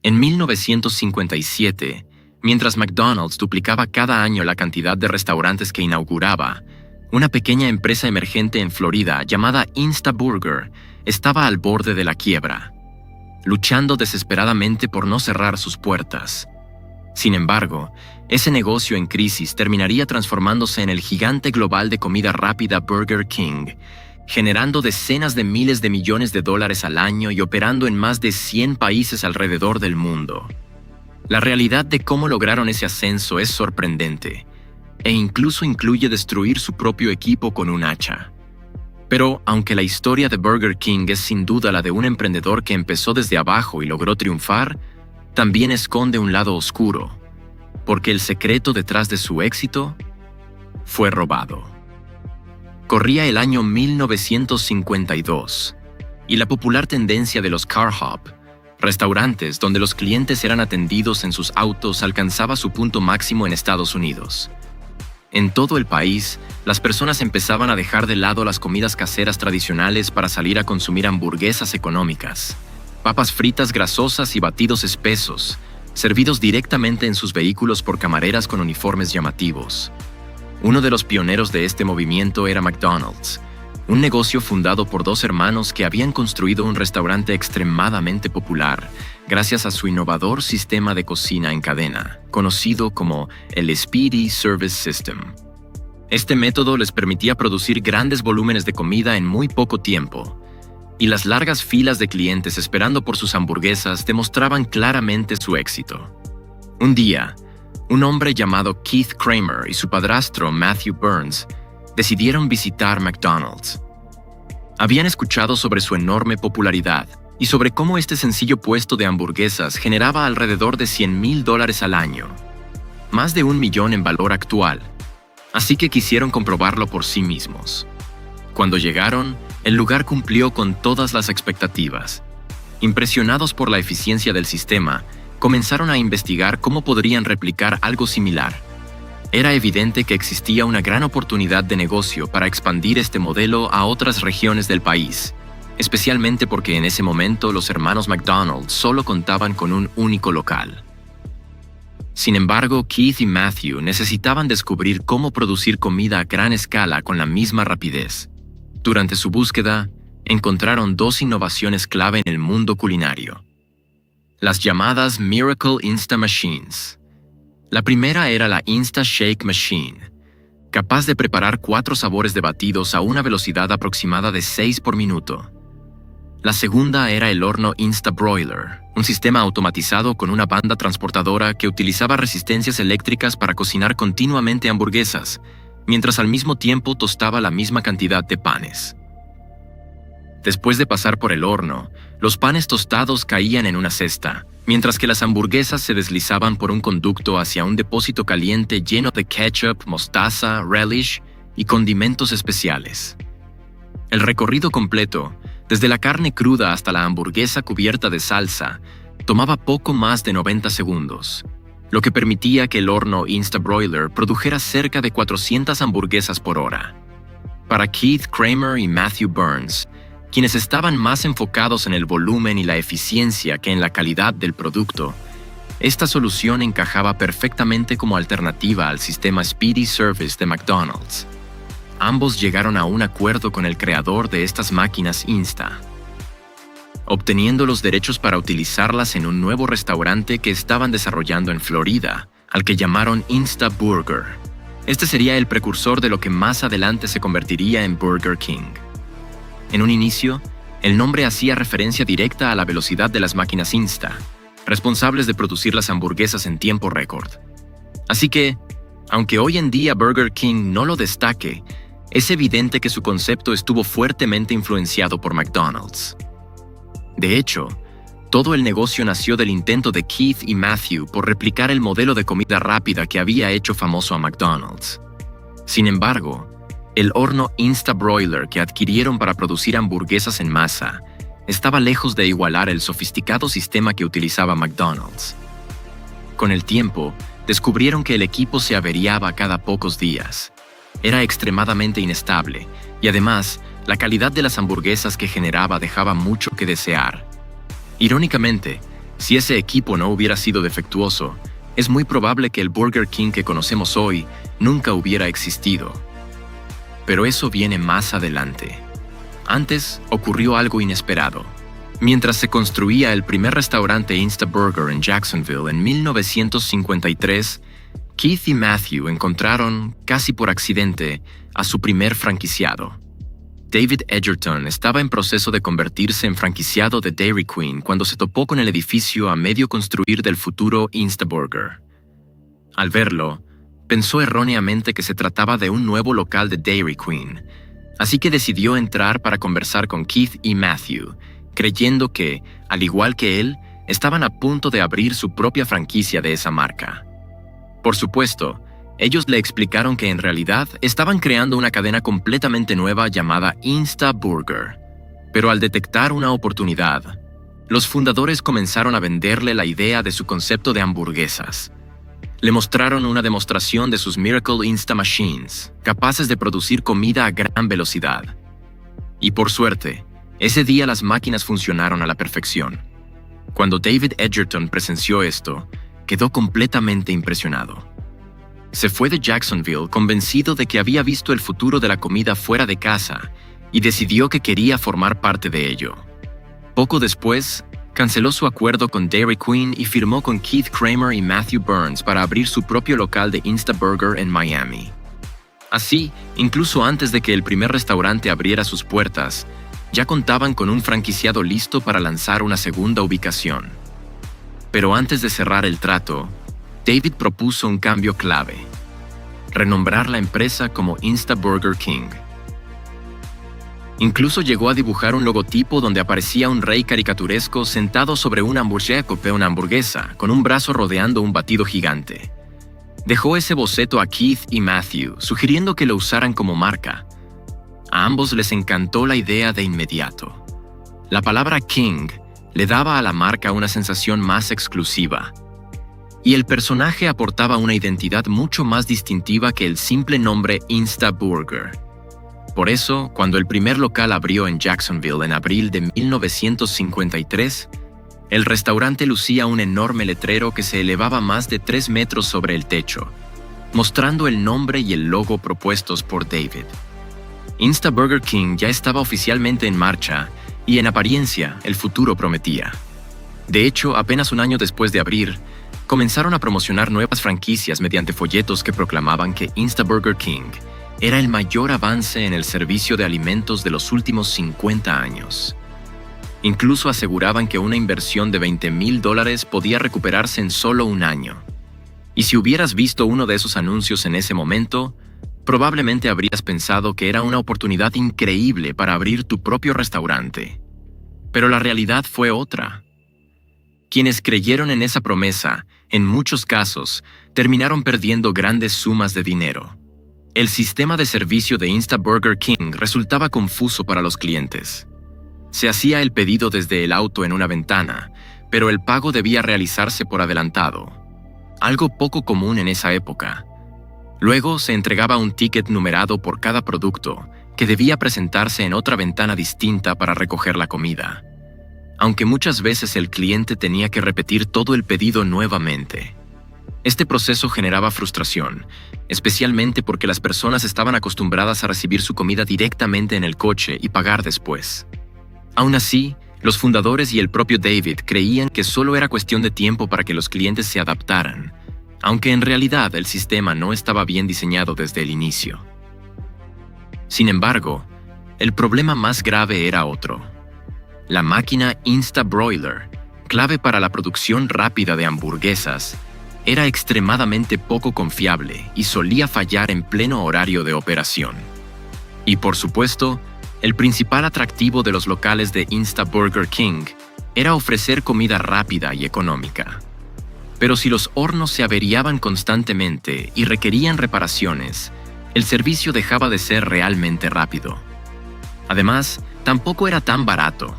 En 1957, mientras McDonald's duplicaba cada año la cantidad de restaurantes que inauguraba, una pequeña empresa emergente en Florida llamada Instaburger estaba al borde de la quiebra, luchando desesperadamente por no cerrar sus puertas. Sin embargo, ese negocio en crisis terminaría transformándose en el gigante global de comida rápida Burger King, generando decenas de miles de millones de dólares al año y operando en más de 100 países alrededor del mundo. La realidad de cómo lograron ese ascenso es sorprendente, e incluso incluye destruir su propio equipo con un hacha. Pero, aunque la historia de Burger King es sin duda la de un emprendedor que empezó desde abajo y logró triunfar, también esconde un lado oscuro, porque el secreto detrás de su éxito fue robado. Corría el año 1952, y la popular tendencia de los car hop, restaurantes donde los clientes eran atendidos en sus autos, alcanzaba su punto máximo en Estados Unidos. En todo el país, las personas empezaban a dejar de lado las comidas caseras tradicionales para salir a consumir hamburguesas económicas, papas fritas grasosas y batidos espesos, servidos directamente en sus vehículos por camareras con uniformes llamativos. Uno de los pioneros de este movimiento era McDonald's, un negocio fundado por dos hermanos que habían construido un restaurante extremadamente popular gracias a su innovador sistema de cocina en cadena, conocido como el Speedy Service System. Este método les permitía producir grandes volúmenes de comida en muy poco tiempo, y las largas filas de clientes esperando por sus hamburguesas demostraban claramente su éxito. Un día, un hombre llamado Keith Kramer y su padrastro Matthew Burns decidieron visitar McDonald's. Habían escuchado sobre su enorme popularidad y sobre cómo este sencillo puesto de hamburguesas generaba alrededor de $100,000 al año, más de $1 millón en valor actual, así que quisieron comprobarlo por sí mismos. Cuando llegaron, el lugar cumplió con todas las expectativas. Impresionados por la eficiencia del sistema, comenzaron a investigar cómo podrían replicar algo similar. Era evidente que existía una gran oportunidad de negocio para expandir este modelo a otras regiones del país, especialmente porque en ese momento los hermanos McDonald solo contaban con un único local. Sin embargo, Keith y Matthew necesitaban descubrir cómo producir comida a gran escala con la misma rapidez. Durante su búsqueda, encontraron dos innovaciones clave en el mundo culinario: las llamadas Miracle Insta Machines. La primera era la Insta Shake Machine, capaz de preparar 4 sabores de batidos a una velocidad aproximada de 6 por minuto. La segunda era el horno Insta Broiler, un sistema automatizado con una banda transportadora que utilizaba resistencias eléctricas para cocinar continuamente hamburguesas, mientras al mismo tiempo tostaba la misma cantidad de panes. Después de pasar por el horno, los panes tostados caían en una cesta, mientras que las hamburguesas se deslizaban por un conducto hacia un depósito caliente lleno de ketchup, mostaza, relish y condimentos especiales. El recorrido completo, desde la carne cruda hasta la hamburguesa cubierta de salsa, tomaba poco más de 90 segundos, lo que permitía que el horno Insta Broiler produjera cerca de 400 hamburguesas por hora. Para Keith Kramer y Matthew Burns, quienes estaban más enfocados en el volumen y la eficiencia que en la calidad del producto, esta solución encajaba perfectamente como alternativa al sistema Speedy Service de McDonald's. Ambos llegaron a un acuerdo con el creador de estas máquinas Insta, obteniendo los derechos para utilizarlas en un nuevo restaurante que estaban desarrollando en Florida, al que llamaron Instaburger. Este sería el precursor de lo que más adelante se convertiría en Burger King. En un inicio, el nombre hacía referencia directa a la velocidad de las máquinas Insta, responsables de producir las hamburguesas en tiempo récord. Así que, aunque hoy en día Burger King no lo destaque, es evidente que su concepto estuvo fuertemente influenciado por McDonald's. De hecho, todo el negocio nació del intento de Keith y Matthew por replicar el modelo de comida rápida que había hecho famoso a McDonald's. Sin embargo, el horno Insta Broiler que adquirieron para producir hamburguesas en masa estaba lejos de igualar el sofisticado sistema que utilizaba McDonald's. Con el tiempo, descubrieron que el equipo se averiaba cada pocos días. Era extremadamente inestable y además, la calidad de las hamburguesas que generaba dejaba mucho que desear. Irónicamente, Si ese equipo no hubiera sido defectuoso, es muy probable que el Burger King que conocemos hoy nunca hubiera existido. Pero eso viene más adelante. Antes ocurrió algo inesperado. Mientras se construía el primer restaurante Instaburger en Jacksonville en 1953, Keith y Matthew encontraron, casi por accidente, a su primer franquiciado. David Edgerton estaba en proceso de convertirse en franquiciado de Dairy Queen cuando se topó con el edificio a medio construir del futuro Instaburger. Al verlo, pensó erróneamente que se trataba de un nuevo local de Dairy Queen, así que decidió entrar para conversar con Keith y Matthew, creyendo que, al igual que él, estaban a punto de abrir su propia franquicia de esa marca. Por supuesto, ellos le explicaron que en realidad estaban creando una cadena completamente nueva llamada Instaburger. Pero al detectar una oportunidad, los fundadores comenzaron a venderle la idea de su concepto de hamburguesas. Le mostraron una demostración de sus Miracle Insta Machines, capaces de producir comida a gran velocidad. Y por suerte, ese día las máquinas funcionaron a la perfección. Cuando David Edgerton presenció esto, quedó completamente impresionado. Se fue de Jacksonville convencido de que había visto el futuro de la comida fuera de casa y decidió que quería formar parte de ello. Poco después, canceló su acuerdo con Dairy Queen y firmó con Keith Kramer y Matthew Burns para abrir su propio local de Instaburger en Miami. Así, incluso antes de que el primer restaurante abriera sus puertas, ya contaban con un franquiciado listo para lanzar una segunda ubicación. Pero antes de cerrar el trato, David propuso un cambio clave: renombrar la empresa como Instaburger King. Incluso llegó a dibujar un logotipo donde aparecía un rey caricaturesco sentado sobre una hamburguesa, con un brazo rodeando un batido gigante. Dejó ese boceto a Keith y Matthew, sugiriendo que lo usaran como marca. A ambos les encantó la idea de inmediato. La palabra King le daba a la marca una sensación más exclusiva, y el personaje aportaba una identidad mucho más distintiva que el simple nombre Instaburger. Por eso, cuando el primer local abrió en Jacksonville en abril de 1953, el restaurante lucía un enorme letrero que se elevaba más de 3 metros sobre el techo, mostrando el nombre y el logo propuestos por David. Instaburger King ya estaba oficialmente en marcha y en apariencia el futuro prometía. De hecho, apenas un año después de abrir, comenzaron a promocionar nuevas franquicias mediante folletos que proclamaban que Instaburger King era el mayor avance en el servicio de alimentos de los últimos 50 años. Incluso aseguraban que una inversión de $20,000 podía recuperarse en solo un año. Y si hubieras visto uno de esos anuncios en ese momento, probablemente habrías pensado que era una oportunidad increíble para abrir tu propio restaurante. Pero la realidad fue otra. Quienes creyeron en esa promesa, en muchos casos, terminaron perdiendo grandes sumas de dinero. El sistema de servicio de Instaburger King resultaba confuso para los clientes. Se hacía el pedido desde el auto en una ventana, pero el pago debía realizarse por adelantado, algo poco común en esa época. Luego se entregaba un ticket numerado por cada producto, que debía presentarse en otra ventana distinta para recoger la comida, aunque muchas veces el cliente tenía que repetir todo el pedido nuevamente. Este proceso generaba frustración, especialmente porque las personas estaban acostumbradas a recibir su comida directamente en el coche y pagar después. Aún así, los fundadores y el propio David creían que solo era cuestión de tiempo para que los clientes se adaptaran, aunque en realidad el sistema no estaba bien diseñado desde el inicio. Sin embargo, el problema más grave era otro: la máquina Instabroiler, clave para la producción rápida de hamburguesas, era extremadamente poco confiable y solía fallar en pleno horario de operación. Y por supuesto, el principal atractivo de los locales de Instaburger King era ofrecer comida rápida y económica. Pero si los hornos se averiaban constantemente y requerían reparaciones, el servicio dejaba de ser realmente rápido. Además, tampoco era tan barato.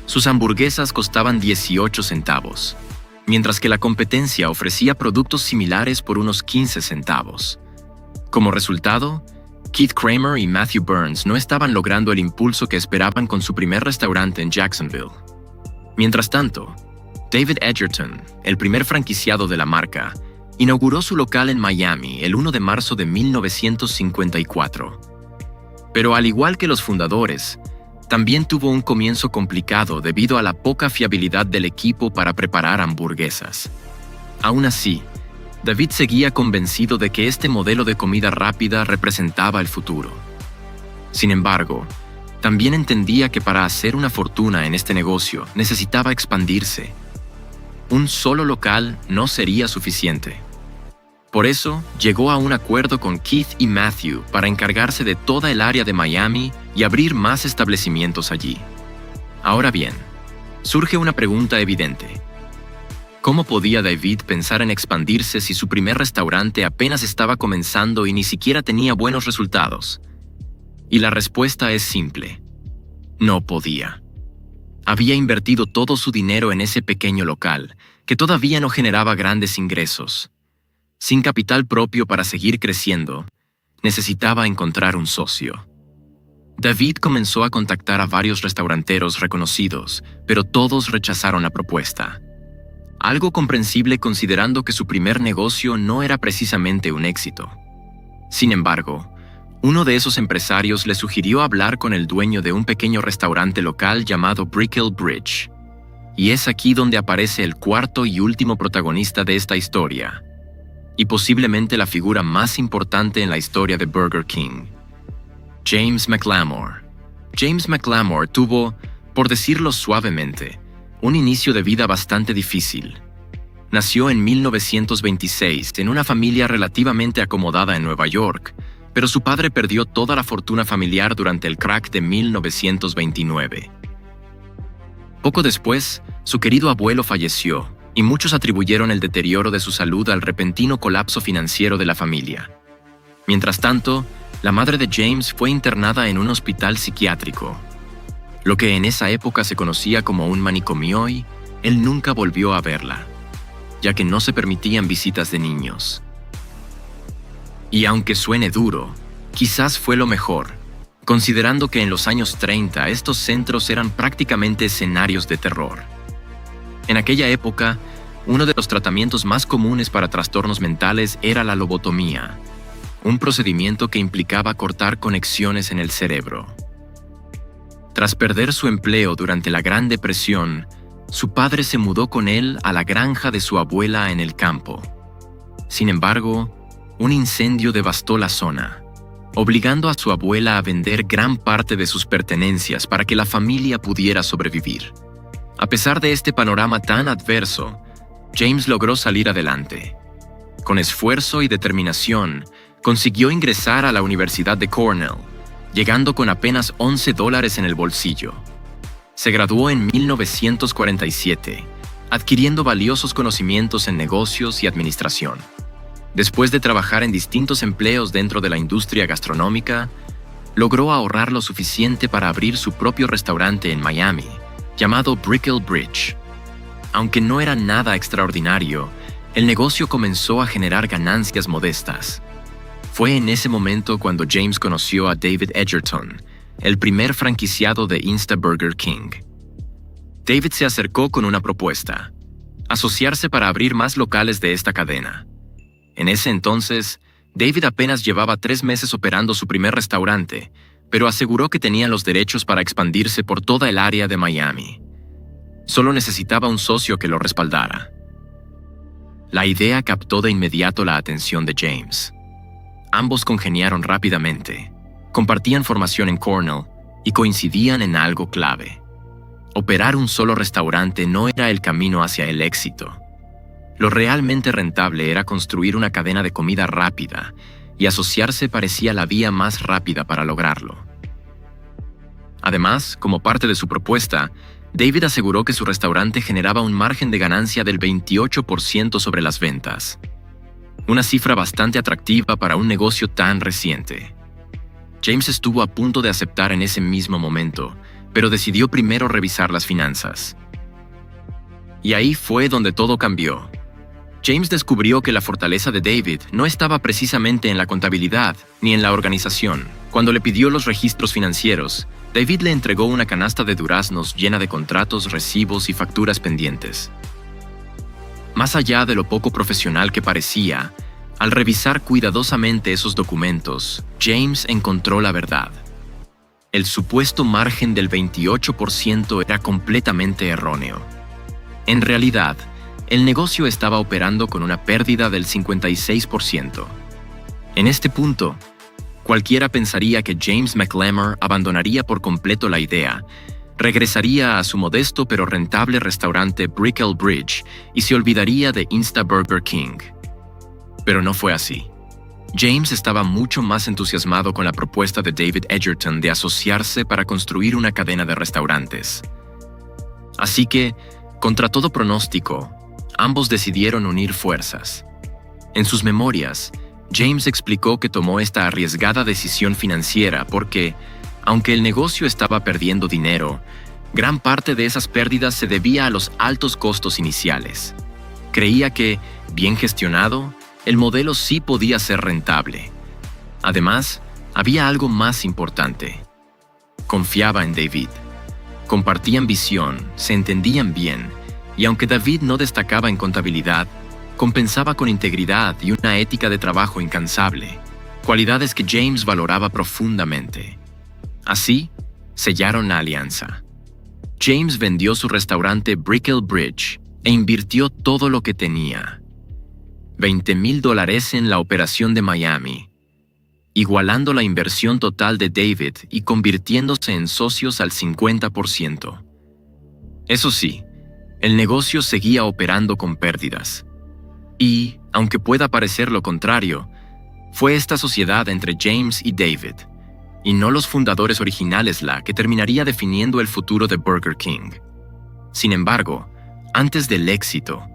Sus hamburguesas costaban 18 centavos, mientras que la competencia ofrecía productos similares por unos 15 centavos. Como resultado, Keith Kramer y Matthew Burns no estaban logrando el impulso que esperaban con su primer restaurante en Jacksonville. Mientras tanto, David Edgerton, el primer franquiciado de la marca, inauguró su local en Miami el 1 de marzo de 1954. Pero al igual que los fundadores, también tuvo un comienzo complicado debido a la poca fiabilidad del equipo para preparar hamburguesas. Aún así, David seguía convencido de que este modelo de comida rápida representaba el futuro. Sin embargo, también entendía que para hacer una fortuna en este negocio necesitaba expandirse. Un solo local no sería suficiente. Por eso, llegó a un acuerdo con Keith y Matthew para encargarse de toda el área de Miami y abrir más establecimientos allí. Ahora bien, surge una pregunta evidente. ¿Cómo podía David pensar en expandirse si su primer restaurante apenas estaba comenzando y ni siquiera tenía buenos resultados? Y la respuesta es simple. No podía. Había invertido todo su dinero en ese pequeño local, que todavía no generaba grandes ingresos. Sin capital propio para seguir creciendo, necesitaba encontrar un socio. David comenzó a contactar a varios restauranteros reconocidos, pero todos rechazaron la propuesta. Algo comprensible considerando que su primer negocio no era precisamente un éxito. Sin embargo, uno de esos empresarios le sugirió hablar con el dueño de un pequeño restaurante local llamado Brickell Bridge. Y es aquí donde aparece el cuarto y último protagonista de esta historia, y posiblemente la figura más importante en la historia de Burger King. James McLamore. James McLamore tuvo, por decirlo suavemente, un inicio de vida bastante difícil. Nació en 1926 en una familia relativamente acomodada en Nueva York, pero su padre perdió toda la fortuna familiar durante el crack de 1929. Poco después, su querido abuelo falleció, y muchos atribuyeron el deterioro de su salud al repentino colapso financiero de la familia. Mientras tanto, la madre de James fue internada en un hospital psiquiátrico. Lo que en esa época se conocía como un manicomio, y él nunca volvió a verla, ya que no se permitían visitas de niños. Y aunque suene duro, quizás fue lo mejor, considerando que en los años 30 estos centros eran prácticamente escenarios de terror. En aquella época, uno de los tratamientos más comunes para trastornos mentales era la lobotomía, un procedimiento que implicaba cortar conexiones en el cerebro. Tras perder su empleo durante la Gran Depresión, su padre se mudó con él a la granja de su abuela en el campo. Sin embargo, un incendio devastó la zona, obligando a su abuela a vender gran parte de sus pertenencias para que la familia pudiera sobrevivir. A pesar de este panorama tan adverso, James logró salir adelante. Con esfuerzo y determinación, consiguió ingresar a la Universidad de Cornell, llegando con apenas $11 en el bolsillo. Se graduó en 1947, adquiriendo valiosos conocimientos en negocios y administración. Después de trabajar en distintos empleos dentro de la industria gastronómica, logró ahorrar lo suficiente para abrir su propio restaurante en Miami, llamado Brickell Bridge. Aunque no era nada extraordinario, el negocio comenzó a generar ganancias modestas. Fue en ese momento cuando James conoció a David Edgerton, el primer franquiciado de Insta Burger King. David se acercó con una propuesta: asociarse para abrir más locales de esta cadena. En ese entonces, David apenas llevaba 3 meses operando su primer restaurante, pero aseguró que tenía los derechos para expandirse por toda el área de Miami. Solo necesitaba un socio que lo respaldara. La idea captó de inmediato la atención de James. Ambos congeniaron rápidamente, compartían formación en Cornell y coincidían en algo clave. Operar un solo restaurante no era el camino hacia el éxito. Lo realmente rentable era construir una cadena de comida rápida, y asociarse parecía la vía más rápida para lograrlo. Además, como parte de su propuesta, David aseguró que su restaurante generaba un margen de ganancia del 28% sobre las ventas. Una cifra bastante atractiva para un negocio tan reciente. James estuvo a punto de aceptar en ese mismo momento, pero decidió primero revisar las finanzas. Y ahí fue donde todo cambió. James descubrió que la fortaleza de David no estaba precisamente en la contabilidad ni en la organización. Cuando le pidió los registros financieros, David le entregó una canasta de duraznos llena de contratos, recibos y facturas pendientes. Más allá de lo poco profesional que parecía, al revisar cuidadosamente esos documentos, James encontró la verdad. El supuesto margen del 28% era completamente erróneo. En realidad, el negocio estaba operando con una pérdida del 56%. En este punto, cualquiera pensaría que James McLemore abandonaría por completo la idea, regresaría a su modesto pero rentable restaurante Brickell Bridge y se olvidaría de Insta Burger King. Pero no fue así. James estaba mucho más entusiasmado con la propuesta de David Edgerton de asociarse para construir una cadena de restaurantes. Así que, contra todo pronóstico, ambos decidieron unir fuerzas. En sus memorias, James explicó que tomó esta arriesgada decisión financiera porque, aunque el negocio estaba perdiendo dinero, gran parte de esas pérdidas se debía a los altos costos iniciales. Creía que, bien gestionado, el modelo sí podía ser rentable. Además, había algo más importante. Confiaba en David. Compartían visión, se entendían bien, y aunque David no destacaba en contabilidad, compensaba con integridad y una ética de trabajo incansable, cualidades que James valoraba profundamente. Así, sellaron la alianza. James vendió su restaurante Brickell Bridge e invirtió todo lo que tenía. $20,000 en la operación de Miami, igualando la inversión total de David y convirtiéndose en socios al 50%. Eso sí, el negocio seguía operando con pérdidas. Y, aunque pueda parecer lo contrario, fue esta sociedad entre James y David, y no los fundadores originales la que terminaría definiendo el futuro de Burger King. Sin embargo, antes del éxito,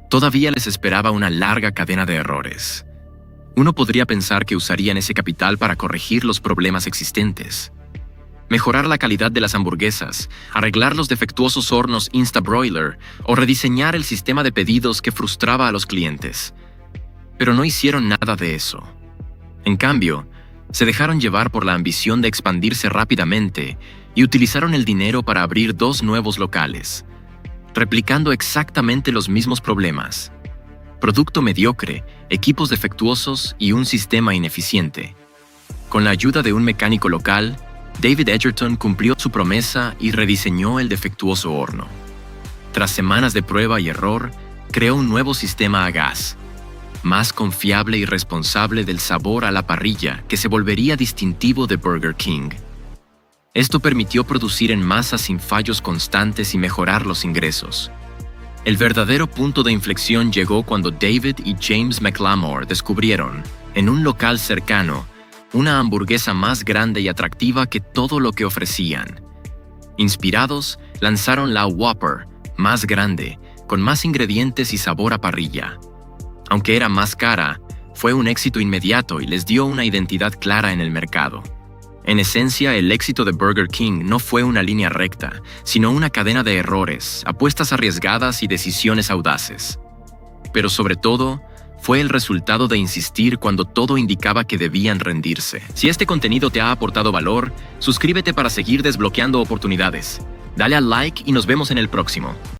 todavía les esperaba una larga cadena de errores. Uno podría pensar que usarían ese capital para corregir los problemas existentes. Mejorar la calidad de las hamburguesas, arreglar los defectuosos hornos Instabroiler o rediseñar el sistema de pedidos que frustraba a los clientes. Pero no hicieron nada de eso. En cambio, se dejaron llevar por la ambición de expandirse rápidamente y utilizaron el dinero para abrir 2 nuevos locales, replicando exactamente los mismos problemas: producto mediocre, equipos defectuosos y un sistema ineficiente. Con la ayuda de un mecánico local, David Edgerton cumplió su promesa y rediseñó el defectuoso horno. Tras semanas de prueba y error, creó un nuevo sistema a gas, más confiable y responsable del sabor a la parrilla que se volvería distintivo de Burger King. Esto permitió producir en masa sin fallos constantes y mejorar los ingresos. El verdadero punto de inflexión llegó cuando David y James McLemore descubrieron, en un local cercano, una hamburguesa más grande y atractiva que todo lo que ofrecían. Inspirados, lanzaron la Whopper, más grande, con más ingredientes y sabor a parrilla. Aunque era más cara, fue un éxito inmediato y les dio una identidad clara en el mercado. En esencia, el éxito de Burger King no fue una línea recta, sino una cadena de errores, apuestas arriesgadas y decisiones audaces. Pero sobre todo, fue el resultado de insistir cuando todo indicaba que debían rendirse. Si este contenido te ha aportado valor, suscríbete para seguir desbloqueando oportunidades. Dale al like y nos vemos en el próximo.